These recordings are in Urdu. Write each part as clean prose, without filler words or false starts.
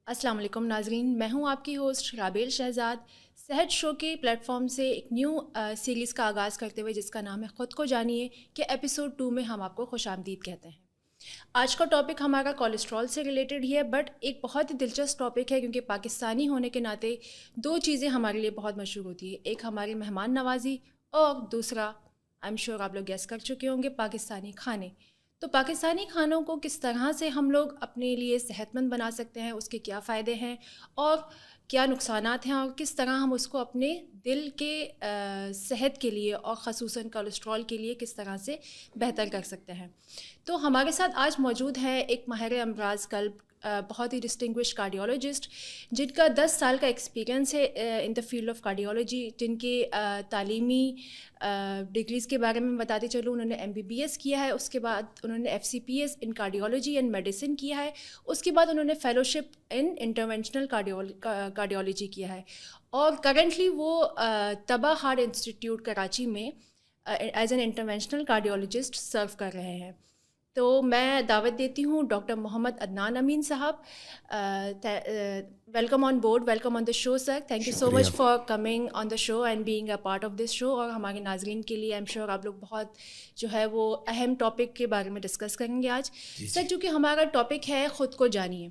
السلام علیکم ناظرین، میں ہوں آپ کی ہوسٹ رابیل شہزاد۔ صحت شو کے پلیٹ فارم سے ایک نیو سیریز کا آغاز کرتے ہوئے جس کا نام ہے خود کو جانیے کہ ایپیسوڈ 2 میں ہم آپ کو خوش آمدید کہتے ہیں۔ آج کا ٹاپک ہمارا کولیسٹرول سے ریلیٹڈ ہی ہے، بٹ ایک بہت ہی دلچسپ ٹاپک ہے کیونکہ پاکستانی ہونے کے ناطے دو چیزیں ہمارے لیے بہت مشہور ہوتی ہے، ایک ہماری مہمان نوازی اور دوسرا آئی ایم شیور آپ لوگ گیس کر چکے ہوں گے، پاکستانی کھانے۔ تو پاکستانی کھانوں کو کس طرح سے ہم لوگ اپنے لیے صحت مند بنا سکتے ہیں، اس کے کیا فائدے ہیں اور کیا نقصانات ہیں، اور کس طرح ہم اس کو اپنے دل کے صحت کے لیے اور خصوصاً کولیسٹرول کے لیے کس طرح سے بہتر کر سکتے ہیں۔ تو ہمارے ساتھ آج موجود ہے ایک ماہر امراض قلب، بہت ہی ڈسٹنگوش کارڈیولوجسٹ جن کا 10 سال کا ایکسپیرینس ہے ان دا فیلڈ آف کارڈیولوجی، جن کے تعلیمی ڈگریز کے بارے میں بتاتے چلوں، انہوں نے MBBS کیا ہے، اس کے بعد انہوں نے FCPS in cardiology and medicine کیا ہے، اس کے بعد انہوں نے فیلوشپ ان انٹرونشنل کارڈیولوجی کیا ہے، اور کرنٹلی وہ طبع ہارٹ انسٹیٹیوٹ کراچی میں ایز این انٹرونشنل کارڈیولوجسٹ سرو کر رہے ہیں۔ تو میں دعوت دیتی ہوں ڈاکٹر محمد عدنان امین صاحب، welcome on board, welcome on the show sir, thank you so much for coming on the show and being a part of this show. اور ہمارے ناظرین کے لیے آئی ایم شیور آپ لوگ بہت جو ہے وہ اہم ٹاپک کے بارے میں ڈسکس کریں گے آج۔ سر چونکہ ہمارا ٹاپک ہے خود کو جانیے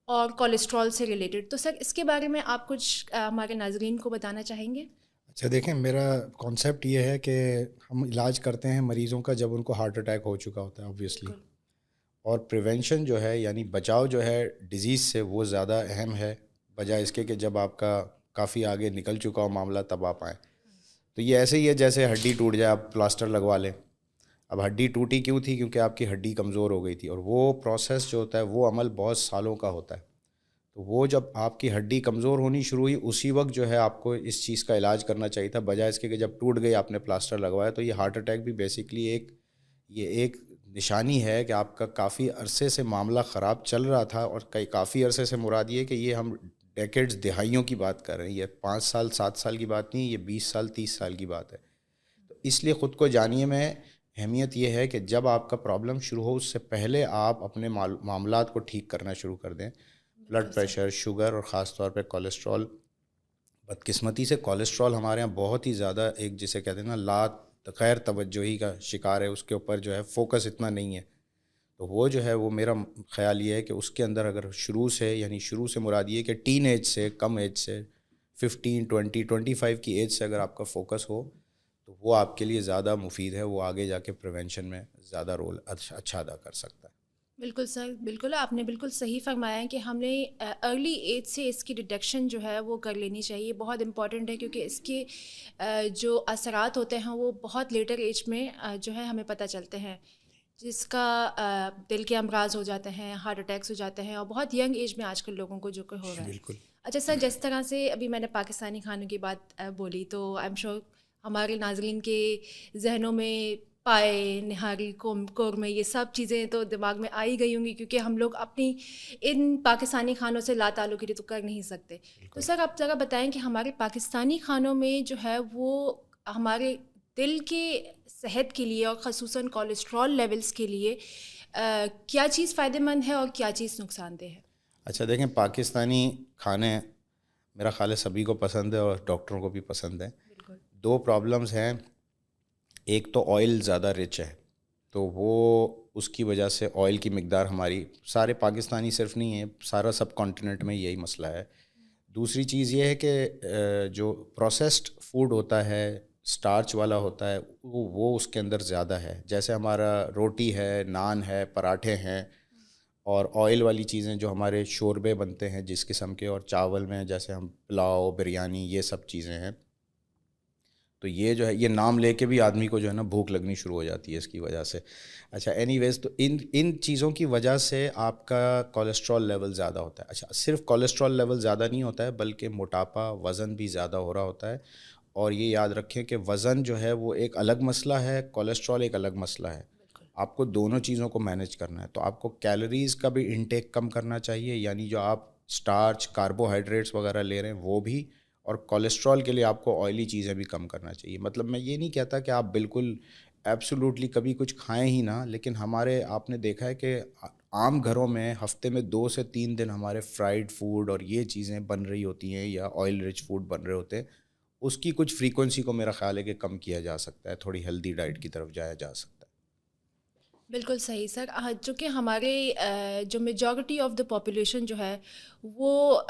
اور کولیسٹرول سے ریلیٹڈ، تو سر اس کے بارے میں آپ کچھ ہمارے ناظرین کو بتانا چاہیں گے؟ اچھا دیکھیں، میرا کانسیپٹ یہ ہے کہ ہم علاج کرتے ہیں مریضوں کا جب ان کو ہارٹ اٹیک ہو چکا ہوتا ہے آبویسلی، بالکل اور پریونشن جو ہے یعنی بچاؤ جو ہے ڈیزیز سے وہ زیادہ اہم ہے بجائے اس کے کہ جب آپ کا کافی آگے نکل چکا ہو معاملہ تب آپ آئیں۔ تو یہ ایسے ہی ہے جیسے ہڈی ٹوٹ جائے، آپ پلاسٹر لگوا لیں۔ اب ہڈی ٹوٹی کیوں تھی؟ کیونکہ آپ کی ہڈی کمزور ہو گئی تھی، اور وہ پروسیس جو ہوتا ہے وہ عمل بہت سالوں کا ہوتا ہے۔ تو وہ جب آپ کی ہڈی کمزور ہونی شروع ہوئی اسی وقت جو ہے آپ کو اس چیز کا علاج کرنا چاہیے تھا، بجائے اس کے کہ جب ٹوٹ گئی آپ نے پلاسٹر لگوایا۔ تو یہ ہارٹ اٹیک بھی بیسکلی ایک نشانی ہے کہ آپ کا کافی عرصے سے معاملہ خراب چل رہا تھا، اور کافی عرصے سے مراد یہ کہ یہ ہم ڈیکیڈز، دہائیوں کی بات کر رہے ہیں، یہ 5 سال 7 سال کی بات نہیں، یہ 20 سال 30 سال کی بات ہے۔ تو اس لیے خود کو جانیے میں اہمیت یہ ہے کہ جب آپ کا پرابلم شروع ہو اس سے پہلے آپ اپنے معاملات کو ٹھیک کرنا شروع کر دیں۔ بلڈ پریشر، شوگر، اور خاص طور پہ کولیسٹرول۔ بدقسمتی سے کولیسٹرول ہمارے ہاں بہت ہی زیادہ ایک جسے کہتے ہیں نا غیر توجہی کا شکار ہے، اس کے اوپر جو ہے فوکس اتنا نہیں ہے۔ تو وہ جو ہے وہ میرا خیال یہ ہے کہ اس کے اندر اگر شروع سے، یعنی شروع سے مراد یہ کہ ٹین ایج سے، کم ایج سے 15 20 25 کی ایج سے اگر آپ کا فوکس ہو تو وہ آپ کے لیے زیادہ مفید ہے، وہ آگے جا کے پریونشن میں زیادہ رول اچھا ادا کر سکتا ہے۔ بالکل سر، بالکل آپ نے بالکل صحیح فرمایا ہے کہ ہم نے ارلی ایج سے اس کی ڈیٹیکشن جو ہے وہ کر لینی چاہیے، بہت امپورٹنٹ ہے، کیونکہ اس کے جو اثرات ہوتے ہیں وہ بہت لیٹر ایج میں جو ہے ہمیں پتہ چلتے ہیں، جس کا دل کے امراض ہو جاتے ہیں، ہارٹ اٹیکس ہو جاتے ہیں، اور بہت ینگ ایج میں آج کل لوگوں کو جو کہ ہو رہا ہے۔ بالکل اچھا سر، جس طرح سے ابھی میں نے پاکستانی کھانوں کی بات بولی، تو آئی ایم شیور ہمارے ناظرین کے ذہنوں میں پائے، نہاری، قورمے، یہ سب چیزیں تو دماغ میں آئی گئی ہوں گی، کیونکہ ہم لوگ اپنی ان پاکستانی کھانوں سے لا تعلقی تو کر نہیں سکتے۔ تو سر آپ ذرا بتائیں کہ ہمارے پاکستانی کھانوں میں جو ہے وہ ہمارے دل کے صحت کے لیے اور خصوصاً کولیسٹرول لیولز کے لیے کیا چیز فائدہ مند ہے اور کیا چیز نقصان دہ ہے؟ اچھا دیکھیں، پاکستانی کھانے میرا خیال ہے سبھی کو پسند ہے اور ڈاکٹروں کو بھی پسند ہے۔ بالکل 2 پرابلمز ہیں، ایک تو آئل زیادہ رچ ہے، تو وہ اس کی وجہ سے آئل کی مقدار ہماری سارے پاکستانی صرف نہیں ہے، سارا سب کانٹیننٹ میں یہی مسئلہ ہے۔ دوسری چیز یہ ہے کہ جو پروسیسڈ فوڈ ہوتا ہے، سٹارچ والا ہوتا ہے، وہ اس کے اندر زیادہ ہے، جیسے ہمارا روٹی ہے، نان ہے، پراٹھے ہیں، اور آئل والی چیزیں جو ہمارے شوربے بنتے ہیں جس قسم کے، اور چاول میں جیسے ہم پلاؤ، بریانی، یہ سب چیزیں ہیں۔ تو یہ جو ہے یہ نام لے کے بھی آدمی کو جو ہے نا بھوک لگنی شروع ہو جاتی ہے اس کی وجہ سے۔ اچھا اینی ویز، تو ان چیزوں کی وجہ سے آپ کا کولیسٹرول لیول زیادہ ہوتا ہے۔ اچھا صرف کولیسٹرول لیول زیادہ نہیں ہوتا ہے بلکہ موٹاپا، وزن بھی زیادہ ہو رہا ہوتا ہے۔ اور یہ یاد رکھیں کہ وزن جو ہے وہ ایک الگ مسئلہ ہے، کولیسٹرول ایک الگ مسئلہ ہے۔ بالکل آپ کو دونوں چیزوں کو مینیج کرنا ہے، تو آپ کو کیلوریز کا بھی انٹیک کم کرنا چاہیے، یعنی جو آپ سٹارچ، کاربوہائیڈریٹس وغیرہ لے رہے ہیں وہ بھی، اور کولیسٹرول کے لیے آپ کو آئلی چیزیں بھی کم کرنا چاہیے۔ مطلب میں یہ نہیں کہتا کہ آپ بالکل ایبسولوٹلی کبھی کچھ کھائیں ہی نہ، لیکن آپ نے دیکھا ہے کہ عام گھروں میں ہفتے میں 2 سے 3 دن ہمارے فرائیڈ فوڈ اور یہ چیزیں بن رہی ہوتی ہیں یا آئل رچ فوڈ بن رہے ہوتے ہیں، اس کی کچھ فریکوینسی کو میرا خیال ہے کہ کم کیا جا سکتا ہے، تھوڑی ہیلدی ڈائٹ کی طرف جایا جا سکتا ہے۔ بالکل صحیح سر، چونکہ ہمارے جو میجورٹی آف دا پاپولیشن جو ہے وہ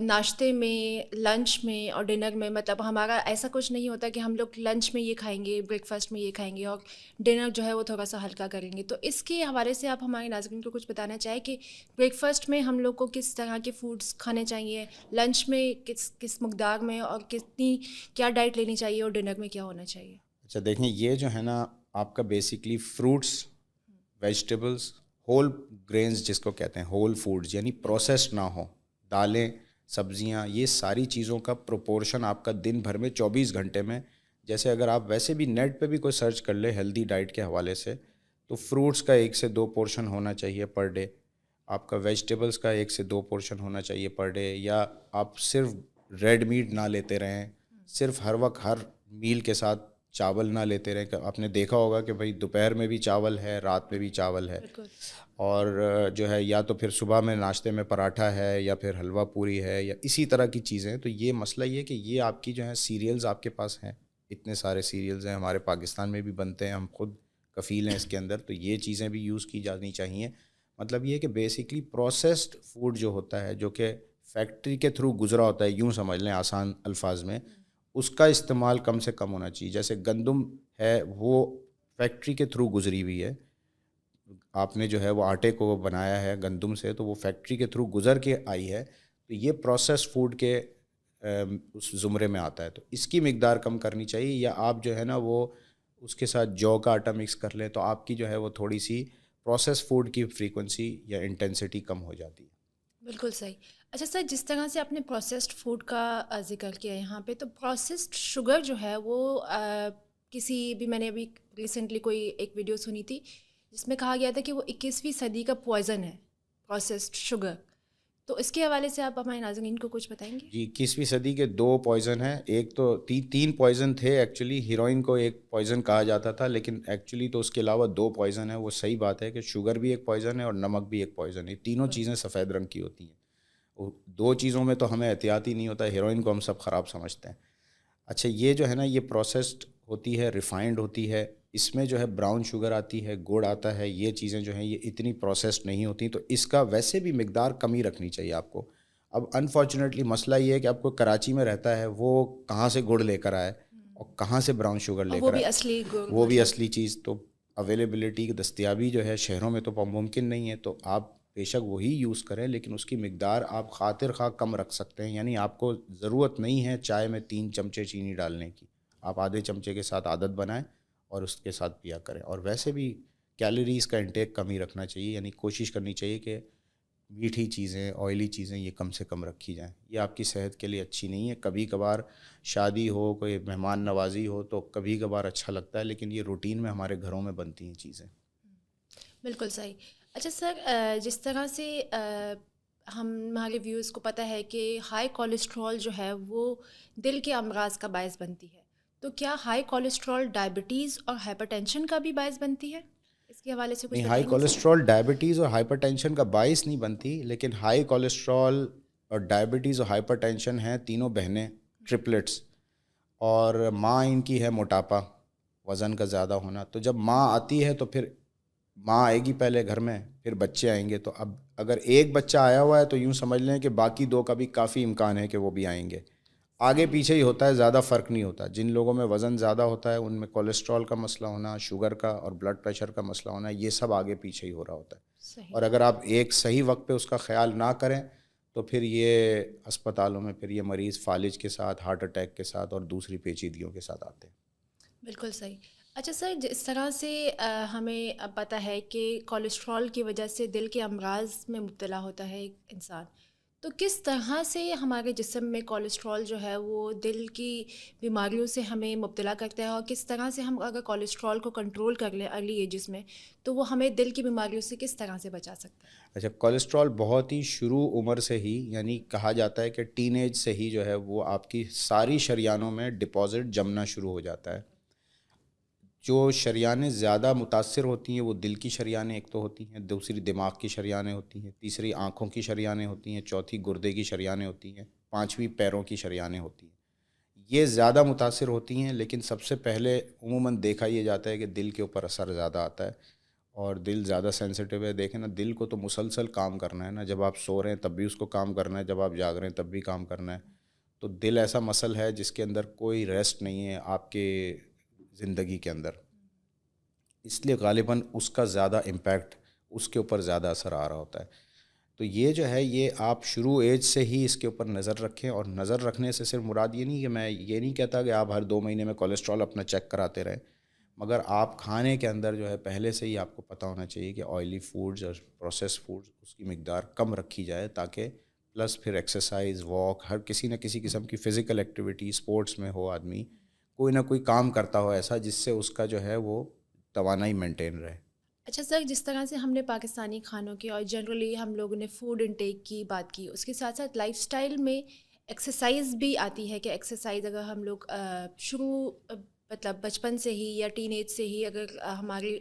ناشتے میں، لنچ میں اور ڈنر میں، مطلب ہمارا ایسا کچھ نہیں ہوتا کہ ہم لوگ لنچ میں یہ کھائیں گے، بریک فاسٹ میں یہ کھائیں گے اور ڈنر جو ہے وہ تھوڑا سا ہلکا کریں گے۔ تو اس کے حوالے سے آپ ہمارے ناظرین کو کچھ بتانا چاہیں کہ بریک فاسٹ میں ہم لوگ کو کس طرح کے فوڈس کھانے چاہیے، لنچ میں کس مقدار میں اور کتنی کیا ڈائٹ لینی چاہیے، اور ڈنر میں کیا ہونا چاہیے؟ اچھا دیکھیں، یہ جو ہے نا آپ کا basically fruits, vegetables, whole grains جس کو کہتے ہیں، ہول فوڈز یعنی پروسیسڈ نہ ہو، دالیں، سبزیاں، یہ ساری چیزوں کا پروپورشن آپ کا دن بھر میں 24 گھنٹے میں، جیسے اگر آپ ویسے بھی نیٹ پہ بھی کوئی سرچ کر لے ہیلدی ڈائٹ کے حوالے سے، تو فروٹس کا 1 سے 2 پورشن ہونا چاہیے پر ڈے، آپ کا ویجیٹیبلس کا 1 سے 2 پورشن ہونا چاہیے پر ڈے، یا آپ صرف ریڈ میٹ نہ لیتے رہیں، صرف ہر وقت ہر میل کے ساتھ چاول نہ لیتے رہیں۔ کہ آپ نے دیکھا ہوگا کہ بھائی دوپہر میں بھی چاول ہے، رات میں بھی چاول ہے، بالکل اور جو ہے یا تو پھر صبح میں ناشتے میں پراٹھا ہے یا پھر حلوہ پوری ہے یا اسی طرح کی چیزیں۔ تو یہ مسئلہ یہ کہ یہ آپ کی جو ہے سیریلز آپ کے پاس ہیں، اتنے سارے سیریلز ہیں، ہمارے پاکستان میں بھی بنتے ہیں، ہم خود کفیل ہیں اس کے اندر، تو یہ چیزیں بھی یوز کی جانی چاہیے۔ مطلب یہ کہ بیسکلی پروسیسڈ فوڈ جو ہوتا ہے، جو کہ فیکٹری کے تھرو گزرا ہوتا ہے، یوں سمجھ لیں آسان الفاظ میں، اس کا استعمال کم سے کم ہونا چاہیے۔ جیسے گندم ہے، وہ فیکٹری کے تھرو گزری ہوئی ہے، آپ نے جو ہے وہ آٹے کو بنایا ہے گندم سے، تو وہ فیکٹری کے تھرو گزر کے آئی ہے، تو یہ پروسیس فوڈ کے اس زمرے میں آتا ہے، تو اس کی مقدار کم کرنی چاہیے۔ یا آپ جو ہے نا وہ اس کے ساتھ جو کا آٹا مکس کر لیں، تو آپ کی جو ہے وہ تھوڑی سی پروسیس فوڈ کی فریکوینسی یا انٹینسٹی کم ہو جاتی ہے۔ بالکل صحیح۔ اچھا سر، جس طرح سے آپ نے پروسیسڈ فوڈ کا ذکر کیا یہاں پہ، تو پروسیسڈ شوگر جو ہے وہ کسی بھی، میں نے ابھی ریسنٹلی کوئی ایک ویڈیو سنی تھی جس میں کہا گیا تھا کہ وہ 21ویں صدی کا پوائزن ہے پروسیسڈ شوگر، تو اس کے حوالے سے آپ ہمارے ناظرین کو کچھ بتائیں گے؟ جی، 21ویں صدی کے 2 پوائزن ہیں، ایک تو تین پوائزن تھے ایکچولی، ہیروئن کو ایک پوائزن کہا جاتا تھا، لیکن ایکچولی تو اس کے علاوہ 2 پوائزن ہیں۔ وہ صحیح بات ہے کہ شوگر بھی ایک پوائزن ہے اور نمک بھی ایک پوائزن ہے، تینوں چیزیں سفید رنگ کی ہوتی ہیں۔ 2 چیزوں میں تو ہمیں احتیاط ہی نہیں ہوتا، ہیروئن کو ہم سب خراب سمجھتے ہیں۔ اچھا، یہ جو ہے نا یہ پروسیسڈ ہوتی ہے، ریفائنڈ ہوتی ہے، اس میں جو ہے براؤن شوگر آتی ہے، گڑ آتا ہے، یہ چیزیں جو ہیں یہ اتنی پروسیسڈ نہیں ہوتی، تو اس کا ویسے بھی مقدار کم ہی رکھنی چاہیے آپ کو۔ اب انفارچونیٹلی مسئلہ یہ ہے کہ آپ کو کراچی میں رہتا ہے، وہ کہاں سے گڑ لے کر آئے اور کہاں سے براؤن شوگر اور لے وہ کر بھی آئے، اصلی گڑ، وہ بھی مطلب اصلی چیز، تو اویلیبلٹی کی دستیابی جو ہے شہروں میں تو ممکن نہیں ہے، تو آپ بے شک وہی یوز کریں، لیکن اس کی مقدار آپ خاطر خواہ کم رکھ سکتے ہیں۔ یعنی آپ کو ضرورت نہیں ہے چائے میں 3 چمچے چینی ڈالنے کی، آپ آدھے چمچے کے ساتھ عادت بنائیں اور اس کے ساتھ پیا کریں۔ اور ویسے بھی کیلوریز کا انٹیک کم ہی رکھنا چاہیے، یعنی کوشش کرنی چاہیے کہ میٹھی چیزیں، آئلی چیزیں یہ کم سے کم رکھی جائیں، یہ آپ کی صحت کے لیے اچھی نہیں ہے۔ کبھی کبھار شادی ہو، کوئی مہمان نوازی ہو تو کبھی کبھار اچھا لگتا ہے، لیکن یہ روٹین میں ہمارے گھروں میں بنتی ہیں چیزیں۔ بالکل صحیح۔ اچھا سر، جس طرح سے ہمارے ویورز کو پتہ ہے کہ ہائی کولیسٹرول جو ہے وہ دل کے امراض کا باعث بنتی ہے، تو کیا ہائی کولیسٹرول ڈائبٹیز اور ہائپر ٹینشن کا بھی باعث بنتی ہے؟ اس کے حوالے سے کچھ نہیں، ہائی بتائیں گے سر؟ کولیسٹرول ڈائبٹیز اور ہائپر ٹینشن کا باعث نہیں بنتی، لیکن ہائی کولیسٹرول اور ڈائبٹیز اور ہائپر ٹینشن ہیں تینوں بہنیں، ٹرپلٹس، اور ماں ان کی ہے موٹاپا، وزن کا زیادہ ہونا۔ تو جب ماں آتی ہے تو پھر ماں آئے گی پہلے گھر میں، پھر بچے آئیں گے، تو اب اگر ایک بچہ آیا ہوا ہے تو یوں سمجھ لیں کہ باقی 2 کا بھی کافی امکان ہے کہ وہ بھی آئیں گے۔ آگے پیچھے ہی ہوتا ہے، زیادہ فرق نہیں ہوتا۔ جن لوگوں میں وزن زیادہ ہوتا ہے ان میں کولیسٹرول کا مسئلہ ہونا، شوگر کا اور بلڈ پریشر کا مسئلہ ہونا، یہ سب آگے پیچھے ہی ہو رہا ہوتا ہے۔ صحیح۔ اور اگر آپ ایک صحیح وقت پہ اس کا خیال نہ کریں تو پھر یہ اسپتالوں میں پھر یہ مریض فالج کے ساتھ، ہارٹ اٹیک کے ساتھ اور دوسری پیچیدگیوں کے ساتھ آتے ہیں۔ بالکل صحیح۔ اچھا سر، جس طرح سے ہمیں پتہ ہے کہ کولیسٹرول کی وجہ سے دل کے امراض میں مبتلا ہوتا ہے ایک انسان، تو کس طرح سے ہمارے جسم میں کولیسٹرول جو ہے وہ دل کی بیماریوں سے ہمیں مبتلا کرتا ہے، اور کس طرح سے ہم اگر کولیسٹرول کو کنٹرول کر لیں ارلی ایجز میں تو وہ ہمیں دل کی بیماریوں سے کس طرح سے بچا سکتا ہے؟ اچھا، کولیسٹرول بہت ہی شروع عمر سے ہی، یعنی کہا جاتا ہے کہ ٹین ایج سے ہی جو ہے وہ آپ کی ساری شریانوں میں ڈپازٹ جمنا شروع ہو جاتا ہے۔ جو شریانیں زیادہ متاثر ہوتی ہیں وہ دل کی شریانیں ایک تو ہوتی ہیں، دوسری دماغ کی شریانیں ہوتی ہیں، تیسری آنکھوں کی شریانیں ہوتی ہیں، چوتھی گردے کی شریانیں ہوتی ہیں، پانچویں پیروں کی شریانیں ہوتی ہیں. یہ زیادہ متاثر ہوتی ہیں، لیکن سب سے پہلے عموماً دیکھا یہ جاتا ہے کہ دل کے اوپر اثر زیادہ آتا ہے اور دل زیادہ سینسٹیو ہے. دیکھیں نا، دل کو تو مسلسل کام کرنا ہے نا، جب آپ سو رہے ہیں تب بھی اس کو کام کرنا ہے، جب آپ جاگ رہے ہیں تب بھی کام کرنا ہے. تو دل ایسا مسل ہے جس کے اندر کوئی ریسٹ نہیں ہے آپ کے زندگی کے اندر، اس لیے غالباً اس کا زیادہ امپیکٹ، اس کے اوپر زیادہ اثر آ رہا ہوتا ہے. تو یہ جو ہے، یہ آپ شروع ایج سے ہی اس کے اوپر نظر رکھیں. اور نظر رکھنے سے صرف مراد یہ نہیں کہ میں یہ نہیں کہتا کہ آپ ہر 2 مہینے میں کولیسٹرول اپنا چیک کراتے رہیں، مگر آپ کھانے کے اندر جو ہے پہلے سے ہی آپ کو پتہ ہونا چاہیے کہ آئلی فوڈز اور پروسیس فوڈز اس کی مقدار کم رکھی جائے، تاکہ پلس پھر ایکسرسائز، واک، ہر کسی نہ کسی قسم کی فزیکل ایکٹیویٹی، اسپورٹس میں ہو آدمی، کوئی نہ کوئی کام کرتا ہو ایسا جس سے اس کا جو ہے وہ توانائی مینٹین رہے. اچھا سر، جس طرح سے ہم نے پاکستانی کھانوں کی اور جنرلی ہم لوگوں نے فوڈ انٹیک کی بات کی، اس کے ساتھ ساتھ لائف سٹائل میں ایکسرسائز بھی آتی ہے کہ ایکسرسائز اگر ہم لوگ شروع مطلب بچپن سے ہی یا ٹین ایج سے ہی اگر ہماری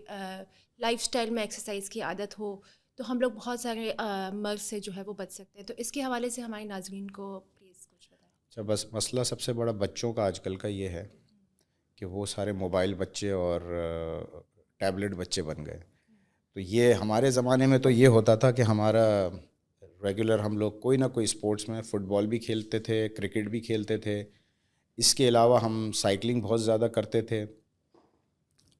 لائف سٹائل میں ایکسرسائز کی عادت ہو تو ہم لوگ بہت سارے مرض سے جو ہے وہ بچ سکتے ہیں. تو اس کے حوالے سے ہمارے ناظرین کو پلیز کچھ بتائیں. اچھا، بس مسئلہ سب سے بڑا بچوں کا آج کل کا یہ ہے کہ وہ سارے موبائل بچے اور ٹیبلٹ بچے بن گئے. تو یہ ہمارے زمانے میں تو یہ ہوتا تھا کہ ہمارا ریگولر ہم لوگ کوئی نہ کوئی اسپورٹس میں فٹ بال بھی کھیلتے تھے، کرکٹ بھی کھیلتے تھے. اس کے علاوہ ہم سائیکلنگ بہت زیادہ کرتے تھے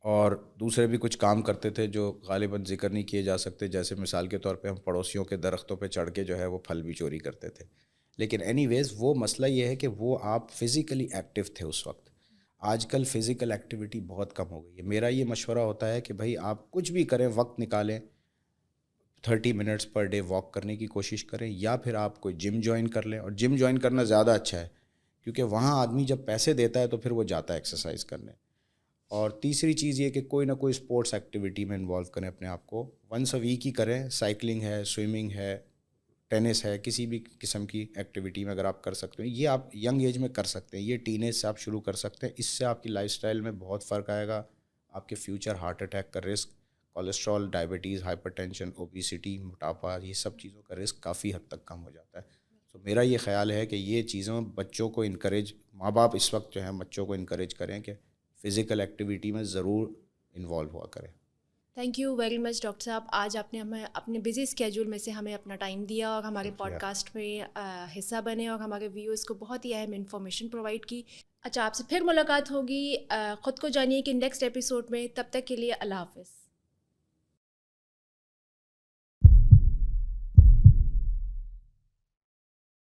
اور دوسرے بھی کچھ کام کرتے تھے جو غالباً ذکر نہیں کیے جا سکتے. جیسے مثال کے طور پہ ہم پڑوسیوں کے درختوں پہ چڑھ کے جو ہے وہ پھل بھی چوری کرتے تھے. لیکن اینی ویز وہ مسئلہ یہ ہے کہ وہ آپ فزیکلی ایکٹیو تھے اس وقت. آج کل فزیکل ایکٹیویٹی بہت کم ہو گئی ہے. میرا یہ مشورہ ہوتا ہے کہ بھائی آپ کچھ بھی کریں، وقت نکالیں، 30 منٹس پر ڈے واک کرنے کی کوشش کریں، یا پھر آپ کوئی جم جوائن کر لیں. اور جم جوائن کرنا زیادہ اچھا ہے کیونکہ وہاں آدمی جب پیسے دیتا ہے تو پھر وہ جاتا ہے ایکسرسائز کرنے. اور تیسری چیز یہ کہ کوئی نہ کوئی اسپورٹس ایکٹیویٹی میں انوالو کریں اپنے آپ کو. ونس اے ویک ہی کریں. سائیکلنگ ہے، سوئمنگ ہے، ٹینس ہے، کسی بھی قسم کی ایکٹیویٹی میں اگر آپ کر سکتے ہیں، یہ آپ ینگ ایج میں کر سکتے ہیں. یہ ٹین ایج سے آپ شروع کر سکتے ہیں. اس سے آپ کی لائف سٹائل میں بہت فرق آئے گا. آپ کے فیوچر ہارٹ اٹیک کا risk, cholesterol, diabetes, hyper tension, obesity, موٹاپا، یہ سب چیزوں کا رسک کافی حد تک کم ہو جاتا ہے. تو میرا یہ خیال ہے کہ یہ چیزوں بچوں کو انکریج، ماں باپ اس وقت جو ہے بچوں کو انکریج کریں کہ فزیکل ایکٹیویٹی میں ضرور انوالو ہوا کریں. Thank you very much doctor صاحب. آج آپ نے ہمیں اپنے بزی اسکیجول میں سے ہمیں اپنا ٹائم دیا اور ہمارے پوڈ کاسٹ میں حصہ بنے اور ہمارے ویورز کو بہت ہی اہم انفارمیشن پرووائڈ کی. اچھا، آپ سے پھر ملاقات ہوگی. خود کو جانیے کہ نیکسٹ ایپیسوڈ میں. تب تک کے لیے اللہ حافظ.